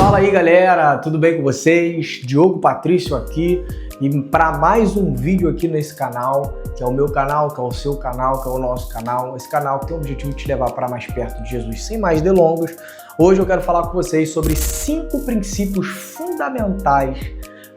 Fala aí galera, tudo bem com vocês? Diogo Patrício aqui e para mais um vídeo aqui nesse canal, que é o meu canal, que é o seu canal, que é o nosso canal, esse canal que tem o objetivo de te levar para mais perto de Jesus. Sem mais delongas, hoje eu quero falar com vocês sobre 5 princípios fundamentais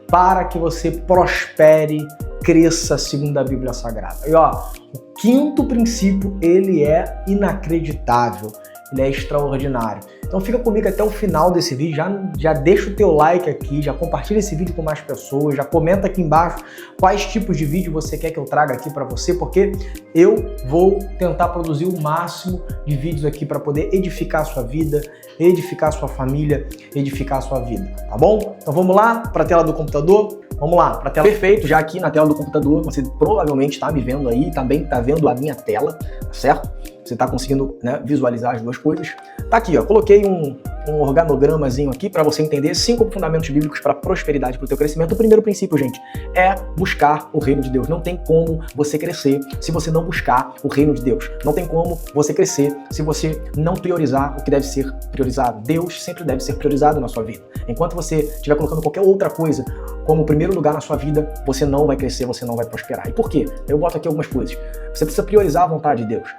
para que você prospere, cresça segundo a Bíblia Sagrada. E ó, o 5º princípio, ele é inacreditável, ele é extraordinário. Então fica comigo até o final desse vídeo, já deixa o teu like aqui, já compartilha esse vídeo com mais pessoas, já comenta aqui embaixo quais tipos de vídeo você quer que eu traga aqui para você, porque eu vou tentar produzir o máximo de vídeos aqui para poder edificar a sua vida, edificar a sua família, edificar a sua vida, tá bom? Então vamos lá para a tela do computador? Vamos lá, para a tela. Perfeito, já aqui na tela do computador, você provavelmente está me vendo aí, também está vendo a minha tela, certo? Você está conseguindo, né, visualizar as duas coisas. Tá aqui, ó, coloquei um organogramazinho aqui para você entender 5 fundamentos bíblicos para prosperidade, para o teu crescimento. O primeiro princípio, gente, é buscar o reino de Deus. Não tem como você crescer se você não buscar o reino de Deus. Não tem como você crescer se você não priorizar o que deve ser priorizado. Deus sempre deve ser priorizado na sua vida. Enquanto você estiver colocando qualquer outra coisa como primeiro lugar na sua vida, você não vai crescer, você não vai prosperar. E por quê? Eu boto aqui algumas coisas. Você precisa priorizar a vontade de Deus.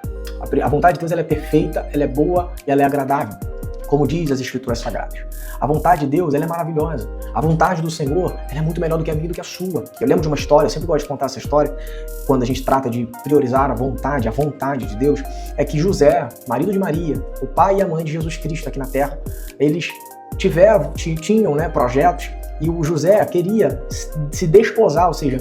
A vontade de Deus ela é perfeita, ela é boa e ela é agradável, como diz as Escrituras Sagradas. A vontade de Deus ela é maravilhosa. A vontade do Senhor ela é muito melhor do que a minha e do que a sua. Eu lembro de uma história, eu sempre gosto de contar essa história, quando a gente trata de priorizar a vontade de Deus, é que José, marido de Maria, o pai e a mãe de Jesus Cristo aqui na Terra, eles tinham, né, projetos, e o José queria se desposar, ou seja,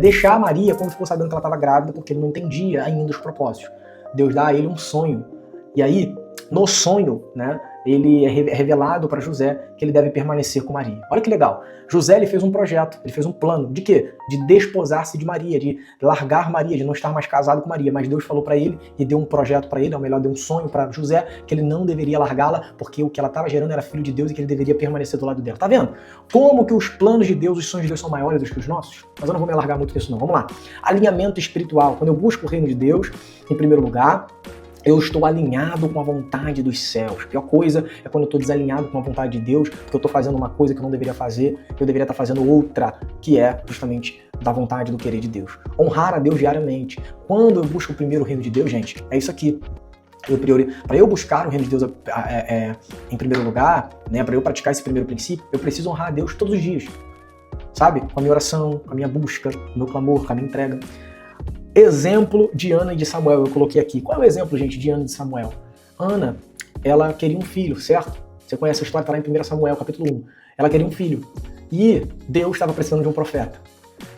deixar Maria quando ficou sabendo que ela estava grávida, porque ele não entendia ainda os propósitos. Deus dá a ele um sonho. E aí, no sonho, né, ele é revelado para José que ele deve permanecer com Maria. Olha que legal. José ele fez um projeto, ele fez um plano. De quê? De desposar-se de Maria, de largar Maria, de não estar mais casado com Maria. Mas Deus falou para ele e deu um projeto para ele, ou melhor, deu um sonho para José, que ele não deveria largá-la, porque o que ela estava gerando era filho de Deus e que ele deveria permanecer do lado dela. Tá vendo? Como que os planos de Deus, os sonhos de Deus são maiores do que os nossos? Mas eu não vou me alargar muito nisso não. Vamos lá. Alinhamento espiritual. Quando eu busco o reino de Deus, em primeiro lugar, eu estou alinhado com a vontade dos céus. A pior coisa é quando eu estou desalinhado com a vontade de Deus, porque eu estou fazendo uma coisa que eu não deveria fazer, eu deveria estar fazendo outra, que é justamente da vontade do querer de Deus. Honrar a Deus diariamente. Quando eu busco o primeiro reino de Deus, gente, é isso aqui. Para eu buscar o reino de Deus em primeiro lugar, né, para eu praticar esse primeiro princípio, eu preciso honrar a Deus todos os dias. Sabe? Com a minha oração, com a minha busca, com o meu clamor, com a minha entrega. Exemplo de Ana e de Samuel, eu coloquei aqui. Qual é o exemplo, gente, de Ana e de Samuel? Ana, ela queria um filho, certo? Você conhece a história, está lá em 1 Samuel, capítulo 1. Ela queria um filho. E Deus estava precisando de um profeta.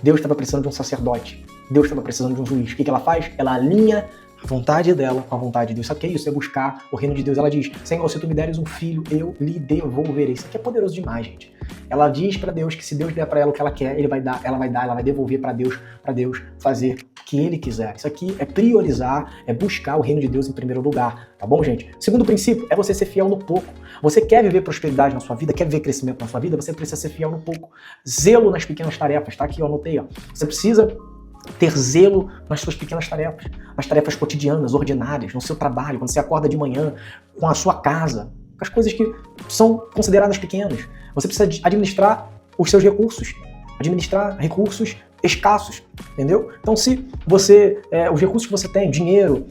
Deus estava precisando de um sacerdote. Deus estava precisando de um juiz. O que ela faz? Ela alinha a vontade dela com a vontade de Deus. Sabe o que é isso? É buscar o reino de Deus. Ela diz, Senhor, se tu me deres um filho, eu lhe devolverei. Isso aqui é poderoso demais, gente. Ela diz para Deus que se Deus der para ela o que ela quer, ela vai devolver para Deus fazer o que ele quiser. Isso aqui é priorizar, é buscar o reino de Deus em primeiro lugar, tá bom, gente? Segundo princípio é você ser fiel no pouco. Você quer viver prosperidade na sua vida, quer viver crescimento na sua vida, você precisa ser fiel no pouco. Zelo nas pequenas tarefas, tá aqui, eu anotei, ó. Você precisa ter zelo nas suas pequenas tarefas, nas tarefas cotidianas, ordinárias, no seu trabalho, quando você acorda de manhã, com a sua casa, com as coisas que são consideradas pequenas. Você precisa administrar os seus recursos, administrar recursos escassos, entendeu? Então, se você, os recursos que você tem, dinheiro,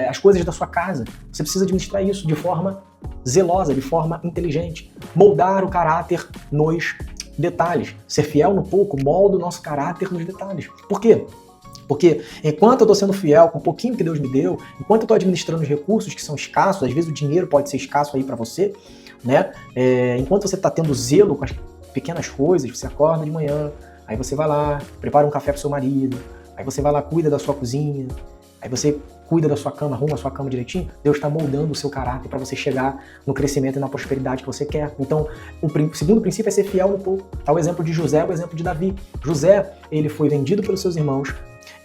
as coisas da sua casa, você precisa administrar isso de forma zelosa, de forma inteligente. Moldar o caráter nos detalhes. Ser fiel no pouco molda o nosso caráter nos detalhes. Por quê? Porque enquanto eu estou sendo fiel com um pouquinho que Deus me deu, enquanto eu estou administrando os recursos que são escassos, às vezes o dinheiro pode ser escasso aí para você, né? Enquanto você está tendo zelo com as pequenas coisas, você acorda de manhã, aí você vai lá, prepara um café para o seu marido, aí você vai lá, cuida da sua cozinha, aí você cuida da sua cama, arruma a sua cama direitinho, Deus está moldando o seu caráter para você chegar no crescimento e na prosperidade que você quer. Então, o segundo princípio é ser fiel no pouco. Tá o exemplo de José, o exemplo de Davi. José, ele foi vendido pelos seus irmãos,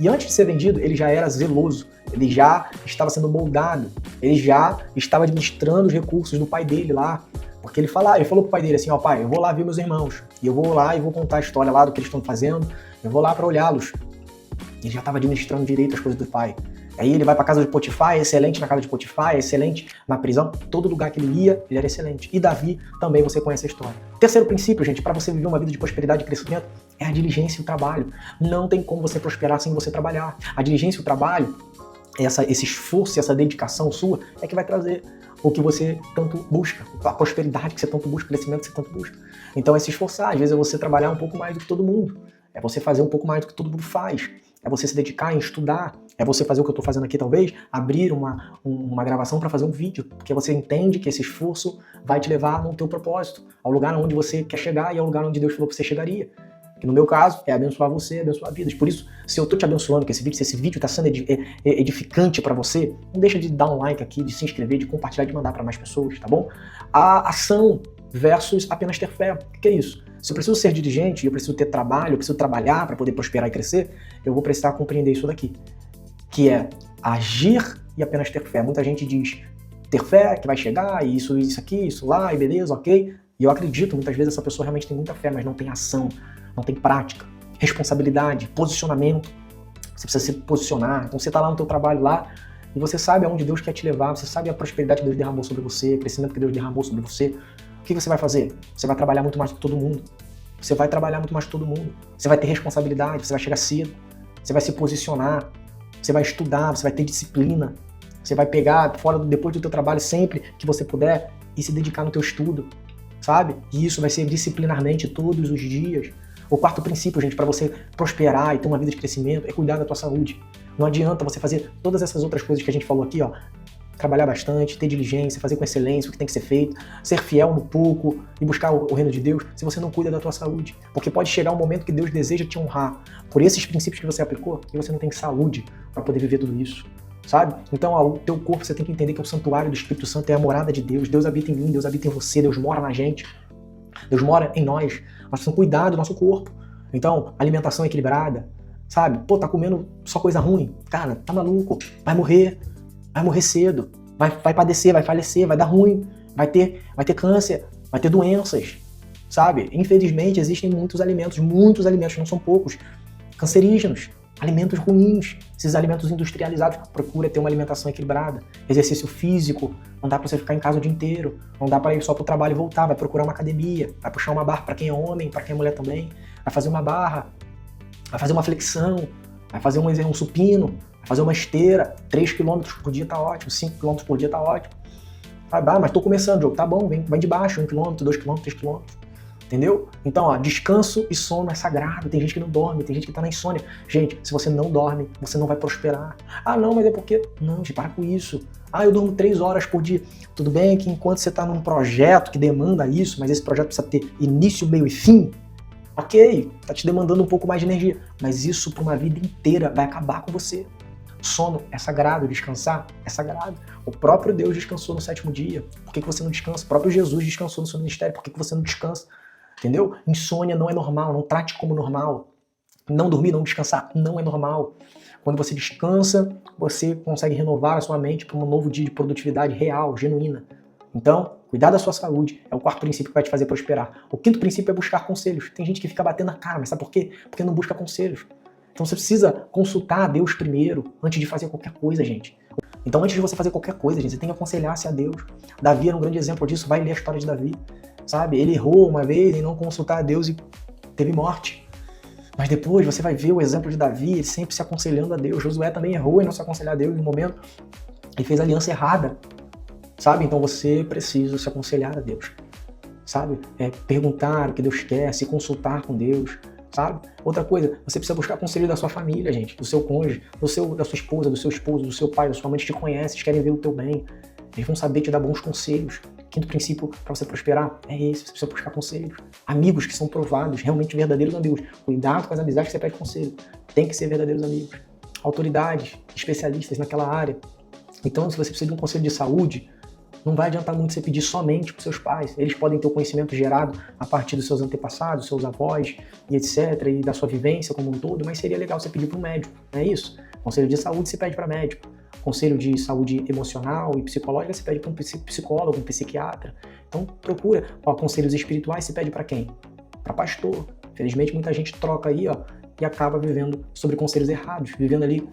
e antes de ser vendido, ele já era zeloso, ele já estava sendo moldado, ele já estava administrando os recursos do pai dele lá, porque ele falou pro pai dele assim, ó, pai, eu vou lá ver meus irmãos, e eu vou lá e vou contar a história lá do que eles estão fazendo, eu vou lá para olhá-los. Ele já estava administrando direito as coisas do pai. Aí ele vai para casa de Potifar, é excelente na casa de Potifar, é excelente na prisão. Todo lugar que ele ia, ele era excelente. E Davi, também você conhece a história. Terceiro princípio, gente, para você viver uma vida de prosperidade e crescimento, é a diligência e o trabalho. Não tem como você prosperar sem você trabalhar. A diligência e o trabalho, esse esforço e essa dedicação sua, é que vai trazer o que você tanto busca, a prosperidade que você tanto busca, o crescimento que você tanto busca. Então é se esforçar, às vezes é você trabalhar um pouco mais do que todo mundo, é você fazer um pouco mais do que todo mundo faz, é você se dedicar em estudar, é você fazer o que eu estou fazendo aqui talvez, abrir uma gravação para fazer um vídeo, porque você entende que esse esforço vai te levar no teu propósito, ao lugar onde você quer chegar e ao lugar onde Deus falou que você chegaria. Que no meu caso é abençoar você, abençoar vidas. Por isso, se eu tô te abençoando com esse vídeo, se esse vídeo está sendo edificante para você, não deixa de dar um like aqui, de se inscrever, de compartilhar, de mandar para mais pessoas, tá bom? A ação versus apenas ter fé. O que é isso? Se eu preciso ser dirigente, eu preciso ter trabalho, eu preciso trabalhar para poder prosperar e crescer, eu vou precisar compreender isso daqui, que é agir e apenas ter fé. Muita gente diz ter fé, que vai chegar, e isso aqui, isso lá, e beleza, ok. E eu acredito, muitas vezes essa pessoa realmente tem muita fé, mas não tem ação, não tem prática, responsabilidade, posicionamento. Você precisa se posicionar. Então você está lá no teu trabalho lá e você sabe aonde Deus quer te levar, você sabe a prosperidade que Deus derramou sobre você, o crescimento que Deus derramou sobre você. O que você vai fazer? Você vai trabalhar muito mais do que todo mundo. Você vai trabalhar muito mais que todo mundo. Você vai ter responsabilidade, você vai chegar cedo, você vai se posicionar, você vai estudar, você vai ter disciplina. Você vai pegar depois do teu trabalho sempre que você puder e se dedicar no teu estudo, sabe? E isso vai ser disciplinarmente todos os dias. O quarto princípio, gente, para você prosperar e ter uma vida de crescimento é cuidar da tua saúde. Não adianta você fazer todas essas outras coisas que a gente falou aqui, ó. Trabalhar bastante, ter diligência, fazer com excelência o que tem que ser feito, ser fiel no pouco e buscar o reino de Deus, se você não cuida da tua saúde. Porque pode chegar um momento que Deus deseja te honrar por esses princípios que você aplicou e você não tem saúde para poder viver tudo isso, sabe? Então, ó, o teu corpo você tem que entender que é o santuário do Espírito Santo, é a morada de Deus. Deus habita em mim, Deus habita em você, Deus mora na gente, Deus mora em nós. Nós precisamos cuidar do nosso corpo. Então, alimentação equilibrada, sabe? Pô, tá comendo só coisa ruim? Cara, tá maluco, vai morrer cedo, vai padecer, vai falecer, vai dar ruim, vai ter câncer, vai ter doenças, sabe? Infelizmente, existem muitos alimentos, não são poucos, cancerígenos, alimentos ruins, esses alimentos industrializados. Procura ter uma alimentação equilibrada, exercício físico, não dá pra você ficar em casa o dia inteiro, não dá pra ir só pro trabalho e voltar, vai procurar uma academia, vai puxar uma barra pra quem é homem, pra quem é mulher também, vai fazer uma barra, vai fazer uma flexão, vai fazer um supino, vai fazer uma esteira, 3 km por dia tá ótimo, 5 km por dia tá ótimo. Ah, mas tô começando, Diogo, tá bom, vem de baixo, 1 km, 2 km, 3 km. Entendeu? Então, ó, descanso e sono é sagrado. Tem gente que não dorme, tem gente que tá na insônia. Gente, se você não dorme, você não vai prosperar. Ah, não, mas é porque... Não, gente, para com isso. Ah, eu durmo 3 horas por dia. Tudo bem que enquanto você tá num projeto que demanda isso, mas esse projeto precisa ter início, meio e fim, ok, tá te demandando um pouco mais de energia. Mas isso para uma vida inteira vai acabar com você. Sono é sagrado, descansar é sagrado. O próprio Deus descansou no 7º dia. Por que você não descansa? O próprio Jesus descansou no seu ministério. Por que você não descansa? Entendeu? Insônia não é normal, não trate como normal. Não dormir, não descansar, não é normal. Quando você descansa, você consegue renovar a sua mente para um novo dia de produtividade real, genuína. Então, cuidar da sua saúde é o 4º princípio que vai te fazer prosperar. O 5º princípio é buscar conselhos. Tem gente que fica batendo na cara, mas sabe por quê? Porque não busca conselhos. Então você precisa consultar a Deus primeiro, antes de fazer qualquer coisa, gente. Então antes de você fazer qualquer coisa, gente, você tem que aconselhar-se a Deus. Davi era um grande exemplo disso, vai ler a história de Davi. Sabe? Ele errou uma vez em não consultar a Deus e teve morte. Mas depois você vai ver o exemplo de Davi, ele sempre se aconselhando a Deus. Josué também errou em não se aconselhar a Deus no momento. Ele fez a aliança errada. Sabe? Então você precisa se aconselhar a Deus. Sabe? Perguntar o que Deus quer, se consultar com Deus. Sabe? Outra coisa, você precisa buscar conselho da sua família, gente, do seu cônjuge, da sua esposa, do seu esposo, do seu pai, da sua mãe, que te conhecem, querem ver o teu bem. Eles vão saber te dar bons conselhos. 5º princípio para você prosperar é esse, você precisa buscar conselhos. Amigos que são provados, realmente verdadeiros amigos. Cuidado com as amizades que você pede conselho. Tem que ser verdadeiros amigos. Autoridades, especialistas naquela área. Então, se você precisa de um conselho de saúde, não vai adiantar muito você pedir somente para os seus pais. Eles podem ter o conhecimento gerado a partir dos seus antepassados, seus avós e etc. e da sua vivência como um todo, mas seria legal você pedir para um médico, não é isso? Conselho de saúde você pede para médico. Conselho de saúde emocional e psicológica você pede para um psicólogo, um psiquiatra. Então procura. Conselhos espirituais você pede para quem? Para pastor. Infelizmente muita gente troca aí, e acaba vivendo sobre conselhos errados, vivendo ali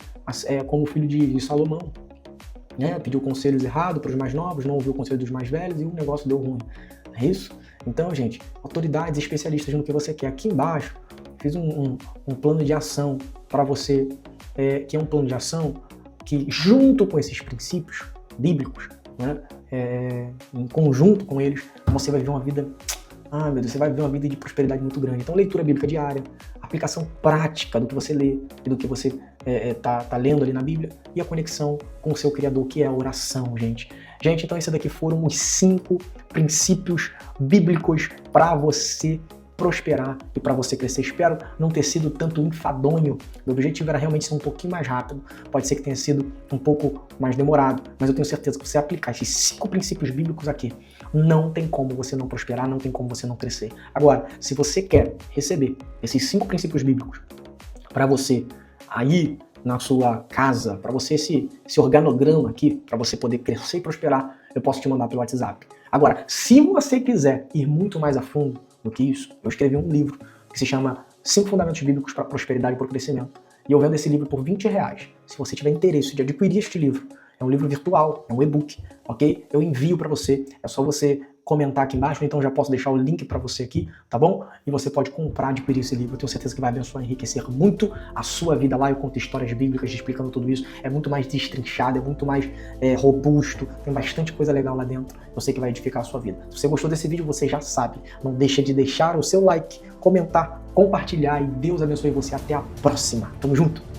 como o filho de Salomão. Né? Pediu conselhos errados para os mais novos, não ouviu o conselho dos mais velhos e o negócio deu ruim. É isso? Então, gente, autoridades especialistas no que você quer. Aqui embaixo, fiz um plano de ação para você, que é um plano de ação que, junto com esses princípios bíblicos, né, em conjunto com eles, você vai viver uma vida... Ah, meu Deus, você vai viver uma vida de prosperidade muito grande. Então, leitura bíblica diária, aplicação prática do que você lê e do que você tá lendo ali na Bíblia, e a conexão com o seu Criador, que é a oração, gente. Gente, então esses daqui foram os 5 princípios bíblicos para você prosperar e para você crescer. Espero não ter sido tanto enfadonho. Meu objetivo era realmente ser um pouquinho mais rápido. Pode ser que tenha sido um pouco mais demorado, mas eu tenho certeza que você aplicar esses 5 princípios bíblicos aqui, não tem como você não prosperar, não tem como você não crescer. Agora, se você quer receber esses 5 princípios bíblicos para você aí na sua casa, para você esse organograma aqui, para você poder crescer e prosperar, eu posso te mandar pelo WhatsApp. Agora, se você quiser ir muito mais a fundo do que isso, eu escrevi um livro que se chama 5 Fundamentos Bíblicos para a Prosperidade e para o Crescimento. E eu vendo esse livro por R$20. Se você tiver interesse de adquirir este livro, é um livro virtual, é um e-book, ok? Eu envio para você, é só você comentar aqui embaixo, então já posso deixar o link para você aqui, tá bom? E você pode comprar, adquirir esse livro, eu tenho certeza que vai abençoar e enriquecer muito a sua vida. Lá eu conto histórias bíblicas explicando tudo isso, é muito mais destrinchado, é muito mais robusto, tem bastante coisa legal lá dentro, eu sei que vai edificar a sua vida. Se você gostou desse vídeo, você já sabe, não deixa de deixar o seu like, comentar, compartilhar e Deus abençoe você. Até a próxima, tamo junto!